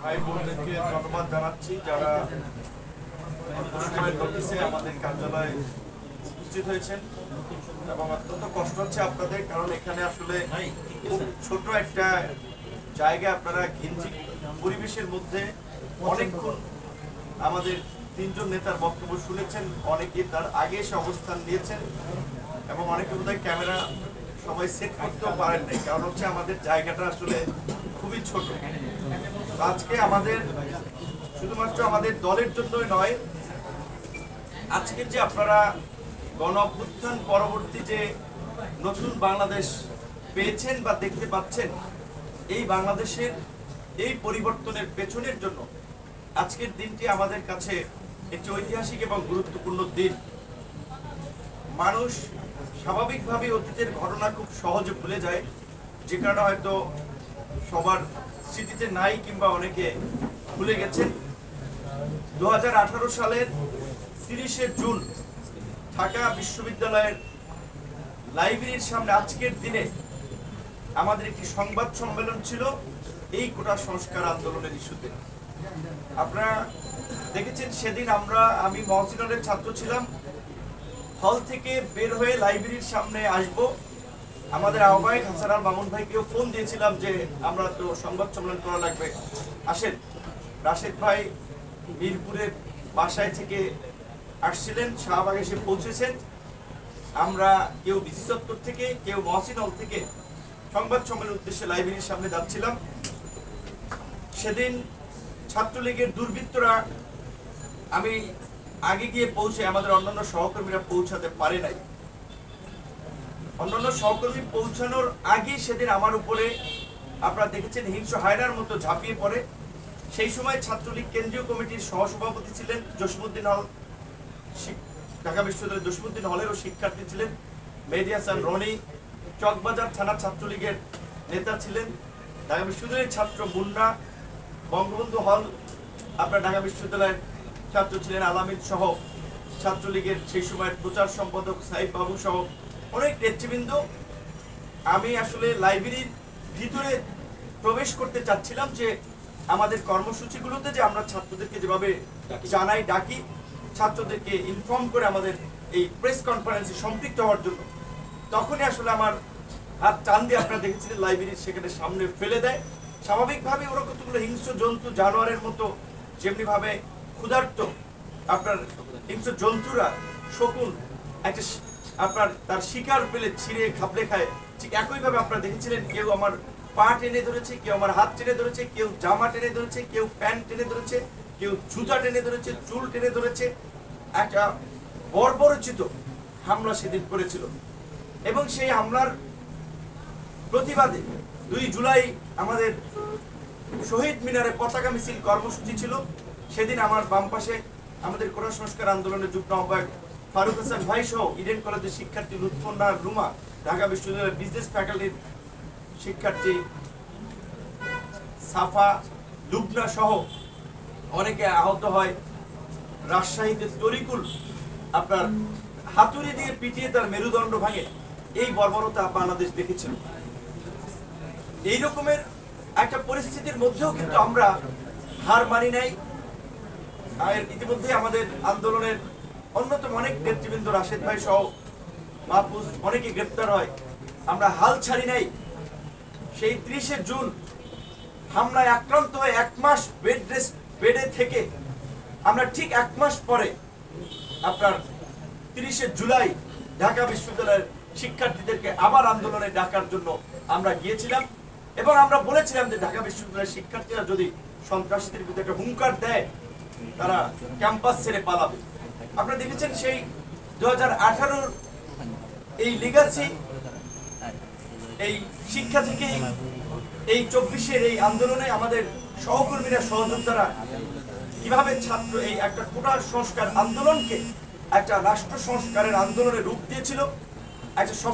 ভাই বোনদেরকে ধন্যবাদ জানাচ্ছি যারা সময়ের নোটিশে আমাদের কার্যালয়ে উপস্থিত হয়েছেন এবং অত্যন্ত কষ্ট হচ্ছে আপনাদের, কারণ এখানে আসলে খুব ছোট একটা জায়গা, আপনারা ঘিঞ্জি পরিবেশের মধ্যে অনেকক্ষণ আমাদের তিনজন নেতার বক্তব্য শুনেছেন, অনেকে তার আগে এসে অবস্থান নিয়েছেন এবং অনেকে বোধহয় ক্যামেরা সবাই সেট করতেও পারেন নাই, কারণ হচ্ছে আমাদের জায়গাটা আসলে খুবই ছোট। আজকে আমাদের শুধুমাত্র আমাদের দলের জন্যই নয়, আজকে যে আপনারা গণ অভ্যুত্থান পরবর্তী যে নতুন বাংলাদেশ পেয়েছেন বা দেখতে পাচ্ছেন, এই বাংলাদেশের এই পরিবর্তনের পেছনের জন্য আজকের দিনটি আমাদের কাছে একটি ঐতিহাসিক এবং গুরুত্বপূর্ণ দিন। মানুষ স্বাভাবিকভাবে অতীতের ঘটনা খুব সহজে ভুলে যায়, যে কারণে হয়তো সবার স্মৃতিতে নাই কিংবা অনেকে ভুলে গেছেন। 2018 সালের 30শে জুন ঢাকা বিশ্ববিদ্যালয়ের লাইব্রেরির সামনে আজকের দিনে আমাদের একটি সংবাদ সম্মেলন ছিল এই কোটা সংস্কার আন্দোলনের ইস্যুতে। আপনারা দেখেছেন সেদিন আমি মহসিনের ছাত্র ছিলাম, হল থেকে বের হয়ে লাইব্রেরির সামনে আসব, আমাদের আহ্বায়ক হাসান আল মামুন ভাইকেও ফোন দিয়েছিলাম যে আমরা তো সংবাদ সম্মেলন করা লাগবে, আসেন। রাশেদ ভাই মিরপুরের বাসায় থেকে আসছিলেন, শাহবাগে এসে পৌঁছেছেন। আমরা কেউ বিসি চত্বর থেকে, কেউ মহসিন হল থেকে সংবাদ সম্মেলনের উদ্দেশ্যে লাইব্রেরির সামনে যাচ্ছিলাম। সেদিন ছাত্রলীগের দুর্বৃত্তরা, আমি আগে গিয়ে পৌঁছে আমাদের অন্যান্য সহকর্মীরা পৌঁছাতে পারে নাই। অন্যান্য সহকর্মী পৌঁছানোর আগে সেদিন আমার উপরে আপনারা দেখেছেন হিংস্র হায়নার মতো ঝাঁপিয়ে পড়ে। সেই সময় ছাত্রলীগ কেন্দ্রীয় কমিটির সহসভাপতি ছিলেন জসিমউদ্দিন হল, ঢাকা বিশ্ববিদ্যালয়ের জসিমউদ্দিন হলেরও শিক্ষার্থী ছিলেন মেহেদী হাসান রনি, চকবাজার থানা ছাত্রলীগের নেতা ছিলেন, ঢাকা বিশ্ববিদ্যালয়ের ছাত্র মুন্না, বঙ্গবন্ধু হল আপনার ঢাকা বিশ্ববিদ্যালয়ের ছাত্র ছিলেন আলামিন সহ, ছাত্রলীগের সেই সময়ের প্রচার সম্পাদক সাইফ বাবু সহ অনেক নেতৃবৃন্দ। আমি আসলে লাইব্রেরির ভিতরে প্রবেশ করতে চাচ্ছিলাম যে আমাদের কর্মসূচিগুলোতে যে আমরা ছাত্রদেরকে যেভাবে জানাই, ডাকি, ছাত্রদেরকে ইনফর্ম করে আমাদের এই প্রেস কনফারেন্সে সম্পৃক্ত হওয়ার জন্য, তখনই আসলে আমার হাত টান দিয়ে আপনারা দেখেছিলেন লাইব্রেরির সেখানে সামনে ফেলে দেয়। স্বাভাবিকভাবে ওরা কতগুলো হিংস্র জন্তু জানোয়ারের মতো যেমনিভাবে ক্ষুধার্ত আপনার হিংস্র জন্তুরা শকুন একটা আপনার তার শিকার পেলে ছিঁড়ে খাবলে খায়, ঠিক একইভাবে আপনারা দেখেছিলেন কেউ আমার পা টেনে ধরেছে, কেউ আমার হাত টেনে ধরেছে, কেউ জামা টেনে ধরেছে, কেউ প্যান্ট টেনে ধরেছে, কেউ জুতা টেনে ধরেছে, চুল টেনে ধরেছে। একটা বর্বরচিত হামলা সেদিন করেছিল এবং সেই হামলার প্রতিবাদে 2 জুলাই আমাদের শহীদ মিনারে পতাকা মিছিল কর্মসূচি ছিল। সেদিন আমার বাম পাশে আমাদের কোটা সংস্কার আন্দোলনের যুগ্ম আহ্বায়ক ফারুক হাসান ভাই সহ ইডেন কলেজের শিক্ষার্থী লুৎফুন্নাহ রুমা, ঢাকা বিশ্ববিদ্যালয়ের বিজনেস ফ্যাকাল্টির শিক্ষার্থী সাফা লুবনা সহ অনেকে আহত হয়। রাজশাহীতে তরিকুল আপনার হাতুড়ি দিয়ে পিটিয়ে তার মেরুদণ্ড ভাঙে, এই বর্বরতা বাংলাদেশ দেখেছিল। এই রকমের একটা পরিস্থিতির মধ্যেও কিন্তু আমরা হার মানি নাই। আর ইতিমধ্যে আমাদের আন্দোলনের অন্যতম অনেক নেতৃবৃন্দ রাশেদ ভাই সহ মাহফুজ অনেকে গ্রেপ্তার হয়, আমরা হাল ছাড়ি নাই। সেই 30শে জুন হামলায় আক্রান্ত হয়ে 1 মাস বেডে থেকে আমরা ঠিক 1 মাস পরে আপনার 30শে জুলাই ঢাকা বিশ্ববিদ্যালয়ের শিক্ষার্থীদেরকে আবার আন্দোলনে ডাকার জন্য আমরা গিয়েছিলাম এবং আমরা বলেছিলাম যে ঢাকা বিশ্ববিদ্যালয়ের শিক্ষার্থীরা যদি সন্ত্রাসীদের বিরুদ্ধে একটা হুঙ্কার দেয় তারা ক্যাম্পাস ছেড়ে পালাবে। আপনারা দেখেছেন সেই 2018 এই লিগাসি এই শিক্ষা থেকে এই 24-এর এই আন্দোলনে আমাদের সহকর্মীরা সহযোদ্ধারা কিভাবে ছাত্র এই একটা কোটা সংস্কার আন্দোলনকে একটা রাষ্ট্র সংস্কারের আন্দোলনে রূপ দিয়েছিল। একটা